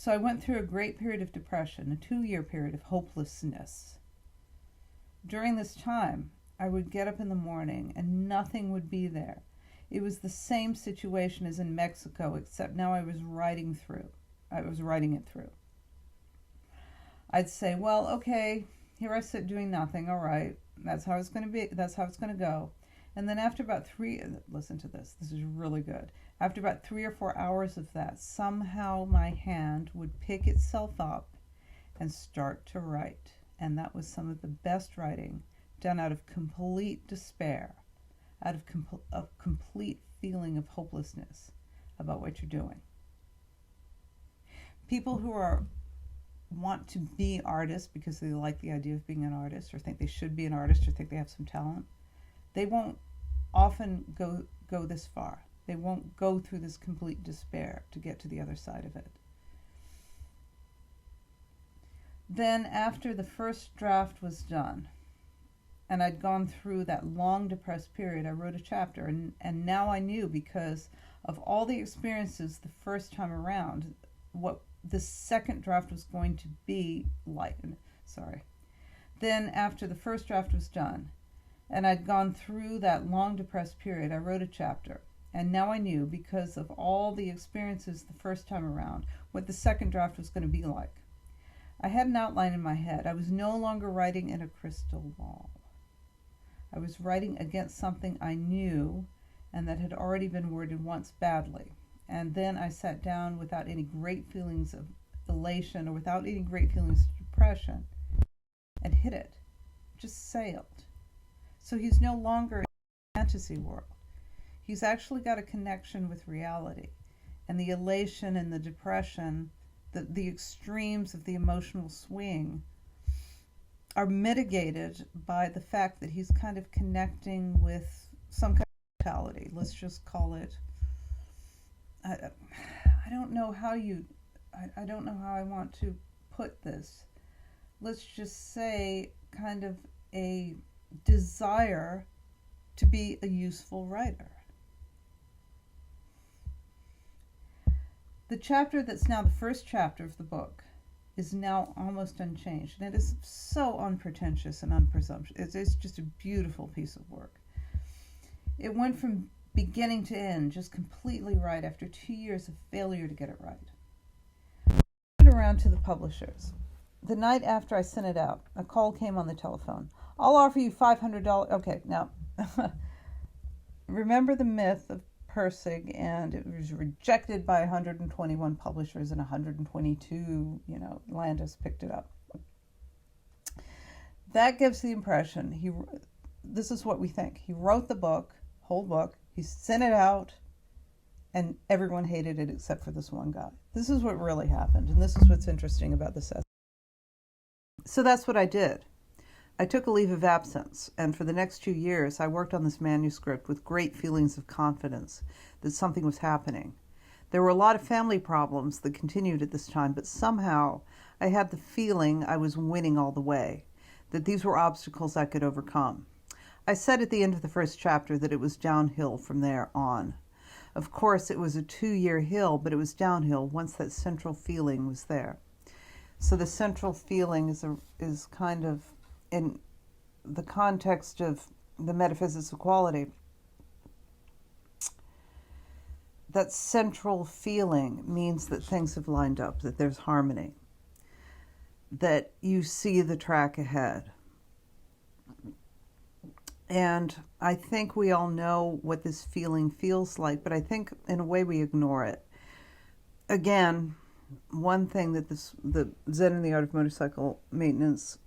So I went through a great period of depression, a 2-year period of hopelessness. During this time, I would get up in the morning and nothing would be there. It was the same situation as in Mexico, except now I was writing it through. I'd say, well, okay, here I sit doing nothing. All right, that's how it's going to be. That's how it's going to go. And then after about listen to this. This is really good. After about 3 or 4 hours of that, somehow my hand would pick itself up and start to write. And that was some of the best writing done out of complete despair, out of a complete feeling of hopelessness about what you're doing. People who want to be artists because they like the idea of being an artist or think they should be an artist or think they have some talent, they won't often go this far. They won't go through this complete despair to get to the other side of it. Then after the first draft was done, and I'd gone through that long depressed period, I wrote a chapter, and now I knew, because of all the experiences the first time around, what the second draft was going to be like. Then after the first draft was done, and I'd gone through that long depressed period, I wrote a chapter. And now I knew, because of all the experiences the first time around, what the second draft was going to be like. I had an outline in my head. I was no longer writing in a crystal ball. I was writing against something I knew and that had already been worded once badly. And then I sat down without any great feelings of elation or without any great feelings of depression and hit it. Just sailed. So he's no longer in a fantasy world. He's actually got a connection with reality. And the elation and the depression, the extremes of the emotional swing, are mitigated by the fact that he's kind of connecting with some kind of totality. Let's just call it, I don't know how I want to put this. Let's just say kind of a desire to be a useful writer. The chapter that's now the first chapter of the book is now almost unchanged, and it is so unpretentious and unpresumptuous. It's just a beautiful piece of work. It went from beginning to end just completely right after 2 years of failure to get it right. I went around to the publishers. The night after I sent it out, a call came on the telephone. I'll offer you $500. Okay, now, remember the myth of Pirsig, and it was rejected by 121 publishers, and 122, Landis picked it up. That gives the impression this is what we think. He wrote the book, whole book, he sent it out, and everyone hated it except for this one guy. This is what really happened, and this is what's interesting about this essay. So that's what I did. I took a leave of absence, and for the next 2 years, I worked on this manuscript with great feelings of confidence that something was happening. There were a lot of family problems that continued at this time, but somehow I had the feeling I was winning all the way, that these were obstacles I could overcome. I said at the end of the first chapter that it was downhill from there on. Of course, it was a 2-year hill, but it was downhill once that central feeling was there. So the central feeling is kind of, in the context of the metaphysics of quality, that central feeling means that things have lined up, that there's harmony, that you see the track ahead. And I think we all know what this feeling feels like, but I think in a way we ignore it. Again, one thing that the Zen and the Art of Motorcycle Maintenance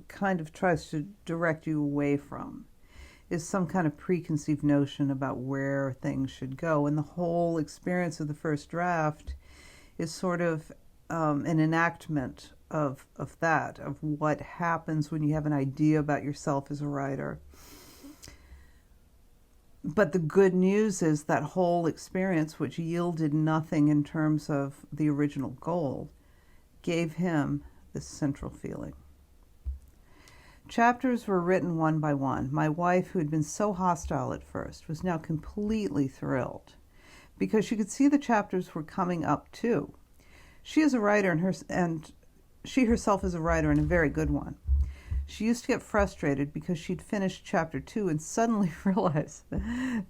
kind of tries to direct you away from is some kind of preconceived notion about where things should go. And the whole experience of the first draft is sort of an enactment of that, of what happens when you have an idea about yourself as a writer. But the good news is that whole experience, which yielded nothing in terms of the original goal, gave him this central feeling. Chapters were written one by one. My wife, who had been so hostile at first, was now completely thrilled because she could see the chapters were coming up too. She is a writer, and she herself is a writer and a very good one. She used to get frustrated because she'd finished chapter 2 and suddenly realized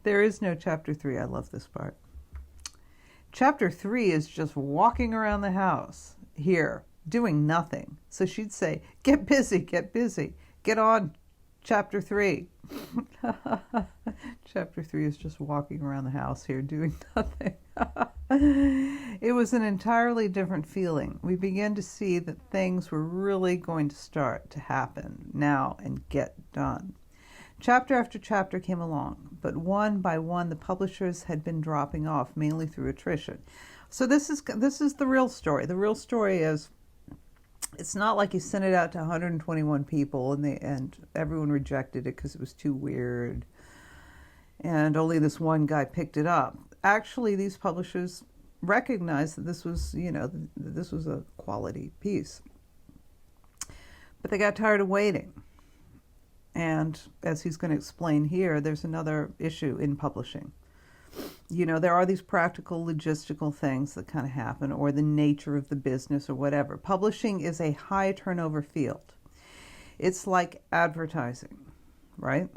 there is no chapter 3. I love this part. Chapter 3 is just walking around the house here, doing nothing. So she'd say, get busy, get on chapter 3. Chapter 3 is just walking around the house here, doing nothing. It was an entirely different feeling. We began to see that things were really going to start to happen now and get done. Chapter after chapter came along, but one by one the publishers had been dropping off, mainly through attrition. So this is the real story. The real story is, it's not like you sent it out to 121 people and everyone rejected it because it was too weird, and only this one guy picked it up. Actually, these publishers recognized that this was, this was a quality piece, but they got tired of waiting. And as he's going to explain here, there's another issue in publishing. There are these practical, logistical things that kind of happen, or the nature of the business or whatever. Publishing is a high turnover field. It's like advertising, right?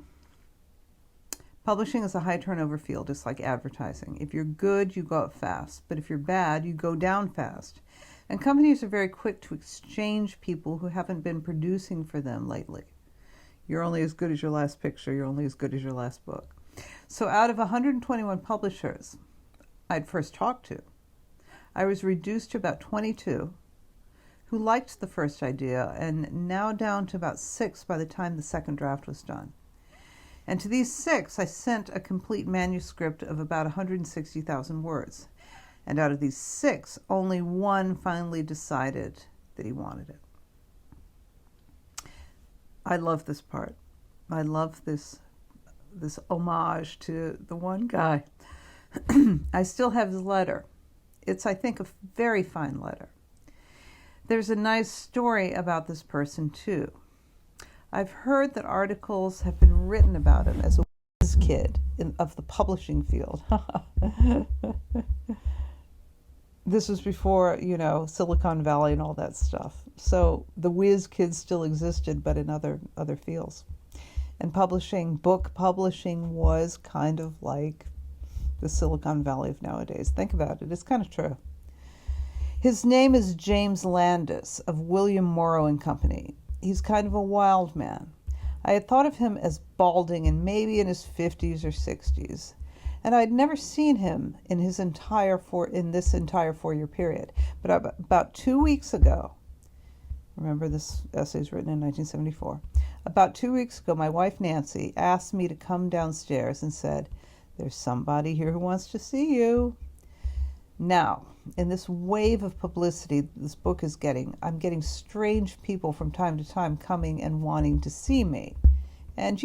Publishing is a high turnover field. It's like advertising. If you're good, you go up fast. But if you're bad, you go down fast. And companies are very quick to exchange people who haven't been producing for them lately. You're only as good as your last picture. You're only as good as your last book. So out of 121 publishers I'd first talked to, I was reduced to about 22 who liked the first idea, and now down to about 6 by the time the second draft was done. And to these 6, I sent a complete manuscript of about 160,000 words. And out of these 6, only 1 finally decided that he wanted it. I love this part. I love this homage to the one guy. I still have his letter. It's, I think, a very fine letter. There's a nice story about this person, too. I've heard that articles have been written about him as a whiz kid of the publishing field. This was before, Silicon Valley and all that stuff. So the whiz kids still existed, but in other fields. And book publishing was kind of like the Silicon Valley of nowadays. Think about it. It's kind of true. His name is James Landis of William Morrow and Company. He's kind of a wild man. I had thought of him as balding and maybe in his 50s or 60s. And I'd never seen him in this entire 4-year period. But about 2 weeks ago, remember this essay is written in 1974. About 2 weeks ago, my wife Nancy asked me to come downstairs and said, "There's somebody here who wants to see you." Now, in this wave of publicity this book is getting, I'm getting strange people from time to time coming and wanting to see me. And,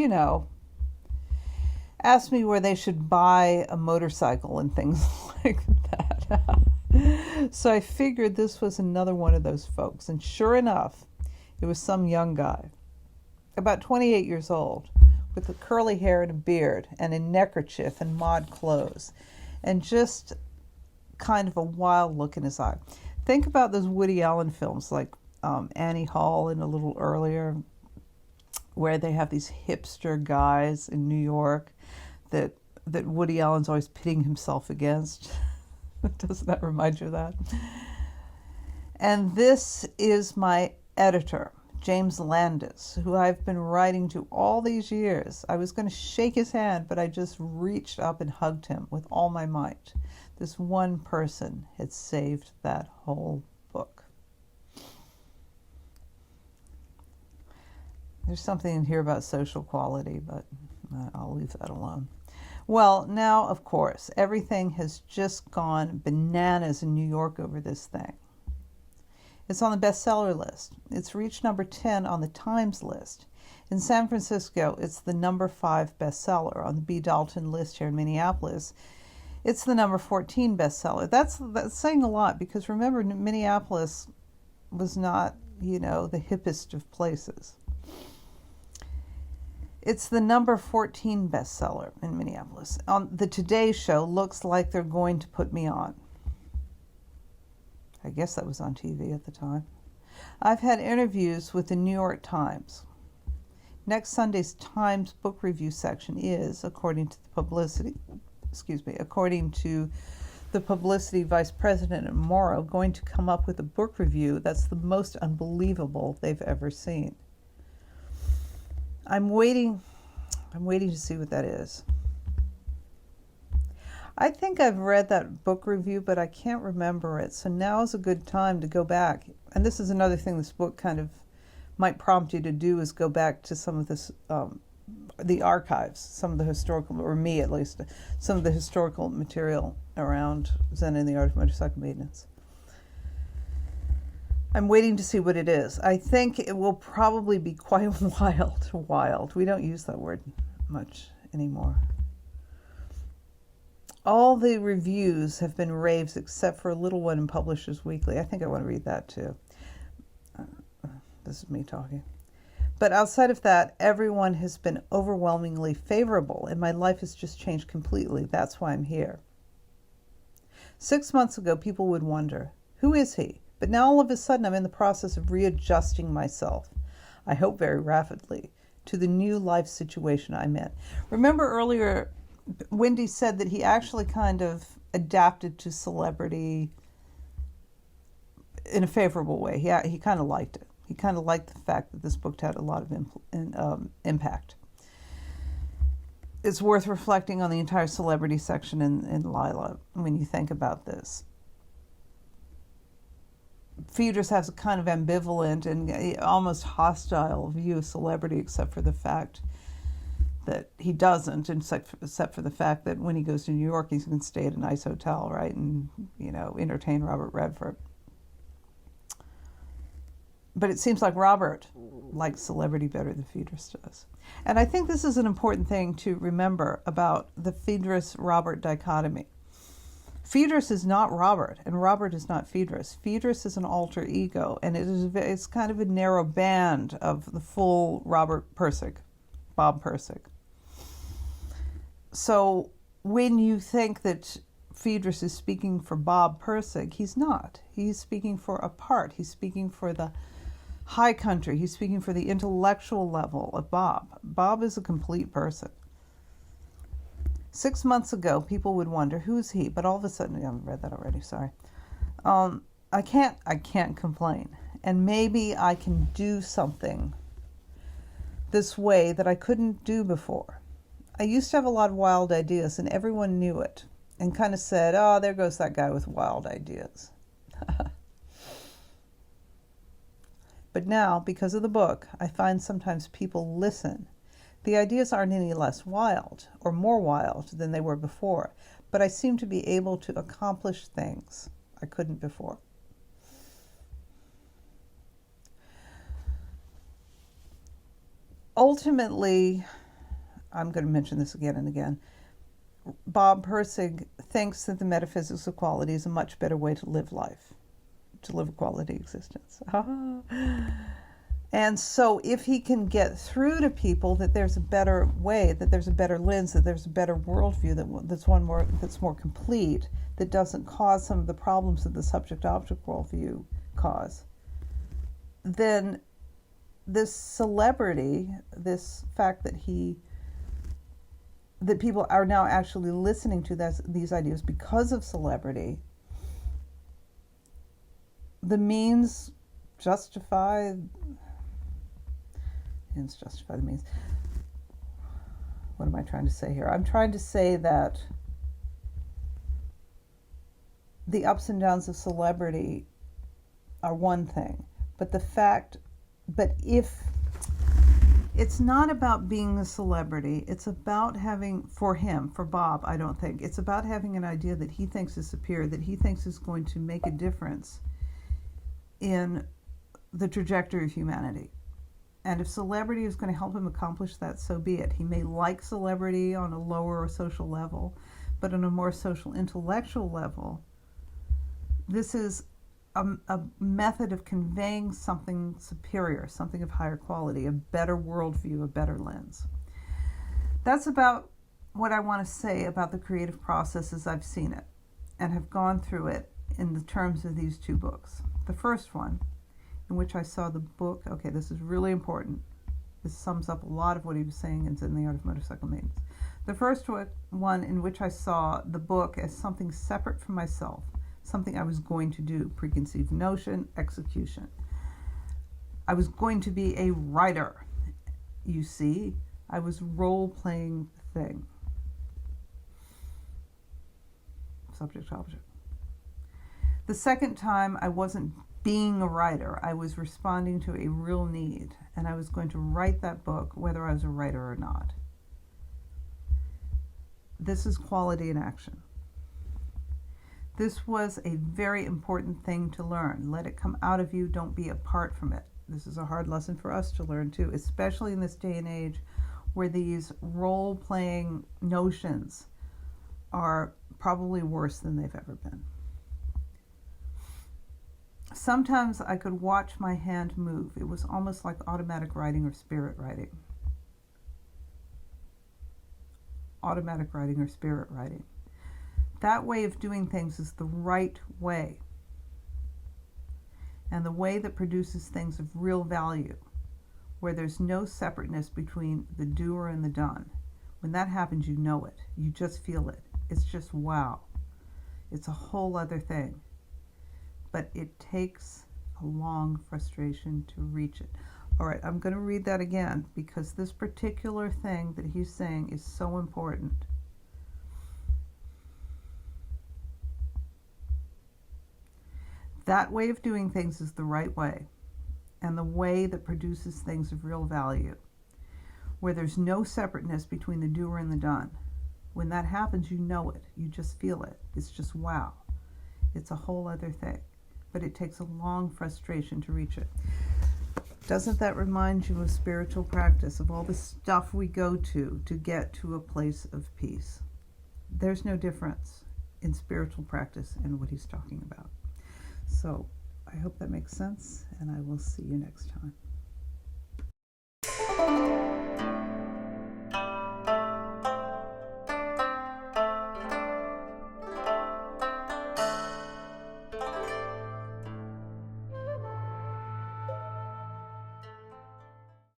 ask me where they should buy a motorcycle and things like that. So I figured this was another one of those folks. And sure enough, it was some young guy, about 28 years old, with a curly hair and a beard and a neckerchief and mod clothes, and just kind of a wild look in his eye. Think about those Woody Allen films like Annie Hall and a little earlier, where they have these hipster guys in New York that Woody Allen's always pitting himself against. Doesn't that remind you of that? And this is my editor, James Landis, who I've been writing to all these years. I was going to shake his hand, but I just reached up and hugged him with all my might. This one person had saved that whole book. There's something in here about social quality, but I'll leave that alone. Well, now, of course, everything has just gone bananas in New York over this thing. It's on the bestseller list. It's reached number 10 on the Times list. In San Francisco, it's the number 5 bestseller. On the B. Dalton list here in Minneapolis, it's the number 14 bestseller. That's saying a lot, because remember, Minneapolis was not, the hippest of places. It's the number 14 bestseller in Minneapolis. On the Today Show, looks like they're going to put me on. I guess that was on TV at the time. I've had interviews with the New York Times. Next Sunday's Times book review section is, according to the publicity vice president at Morrow, going to come up with a book review that's the most unbelievable they've ever seen. I'm waiting to see what that is. I think I've read that book review, but I can't remember it. So now is a good time to go back. And this is another thing this book kind of might prompt you to do, is go back to some of this, the archives, some of the historical, or me at least, some of the historical material around Zen and the Art of Motorcycle Maintenance. I'm waiting to see what it is. I think it will probably be quite wild. We don't use that word much anymore. All the reviews have been raves except for a little one in Publishers Weekly. I think I want to read that too. This is me talking. But outside of that, everyone has been overwhelmingly favorable, and my life has just changed completely. That's why I'm here. 6 months ago, people would wonder, who is he? But now all of a sudden, I'm in the process of readjusting myself, I hope very rapidly, to the new life situation I'm in. Remember earlier, Wendy said that he actually kind of adapted to celebrity in a favorable way. He kind of liked it. He kind of liked the fact that this book had a lot of impact. It's worth reflecting on the entire celebrity section in Lila when you think about this. Phaedrus has a kind of ambivalent and almost hostile view of celebrity, except for the fact that he doesn't, except for the fact that when he goes to New York, he can stay at a nice hotel, right, and, entertain Robert Redford. But it seems like Robert likes celebrity better than Phaedrus does. And I think this is an important thing to remember about the Phaedrus-Robert dichotomy. Phaedrus is not Robert, and Robert is not Phaedrus. Phaedrus is an alter ego, and it's kind of a narrow band of the full Robert Pirsig, Bob Pirsig. So when you think that Phaedrus is speaking for Bob Pirsig, he's not. He's speaking for a part. He's speaking for the high country. He's speaking for the intellectual level of Bob. Bob is a complete person. 6 months ago, people would wonder, who's he? But all of a sudden, I've read that already, sorry. I can't complain. And maybe I can do something this way that I couldn't do before. I used to have a lot of wild ideas, and everyone knew it and kind of said, oh, there goes that guy with wild ideas. But now, because of the book, I find sometimes people listen. The ideas aren't any less wild or more wild than they were before, but I seem to be able to accomplish things I couldn't before. Ultimately, I'm going to mention this again and again, Bob Pirsig thinks that the metaphysics of quality is a much better way to live life, to live a quality existence. And so if he can get through to people that there's a better way, that there's a better lens, that there's a better worldview, that's more complete, that doesn't cause some of the problems that the subject-object worldview cause, then this celebrity, this fact that people are now actually listening to these ideas because of celebrity, the means justify the means. What am I trying to say here? I'm trying to say that the ups and downs of celebrity are one thing, but if it's not about being a celebrity, it's about having, for Bob, I don't think, it's about having an idea that he thinks is superior, that he thinks is going to make a difference in the trajectory of humanity. And if celebrity is going to help him accomplish that, so be it. He may like celebrity on a lower social level, but on a more social intellectual level, this is a method of conveying something superior, something of higher quality, a better worldview, a better lens. That's about what I want to say about the creative process as I've seen it and have gone through it in the terms of these two books. The first one, in which I saw the book, okay, this is really important. This sums up a lot of what he was saying in The Art of Motorcycle Maintenance. The first one in which I saw the book as something separate from myself, something I was going to do, preconceived notion, execution. I was going to be a writer. You see, I was role-playing the thing. Subject, object. The second time, I wasn't being a writer. I was responding to a real need, and I was going to write that book whether I was a writer or not. This is quality in action. This was a very important thing to learn. Let it come out of you. Don't be apart from it. This is a hard lesson for us to learn too, especially in this day and age where these role-playing notions are probably worse than they've ever been. Sometimes I could watch my hand move. It was almost like automatic writing or spirit writing. Automatic writing or spirit writing. That way of doing things is the right way, and the way that produces things of real value, where there's no separateness between the doer and the done. When that happens, you know it. You just feel it. It's just wow. It's a whole other thing. But it takes a long frustration to reach it. All right, I'm going to read that again because this particular thing that he's saying is so important. That way of doing things is the right way, and the way that produces things of real value, where there's no separateness between the doer and the done. When that happens, you know it. You just feel it. It's just wow. It's a whole other thing. But it takes a long frustration to reach it. Doesn't that remind you of spiritual practice, of all the stuff we go to get to a place of peace? There's no difference in spiritual practice and what he's talking about. So I hope that makes sense, and I will see you next time.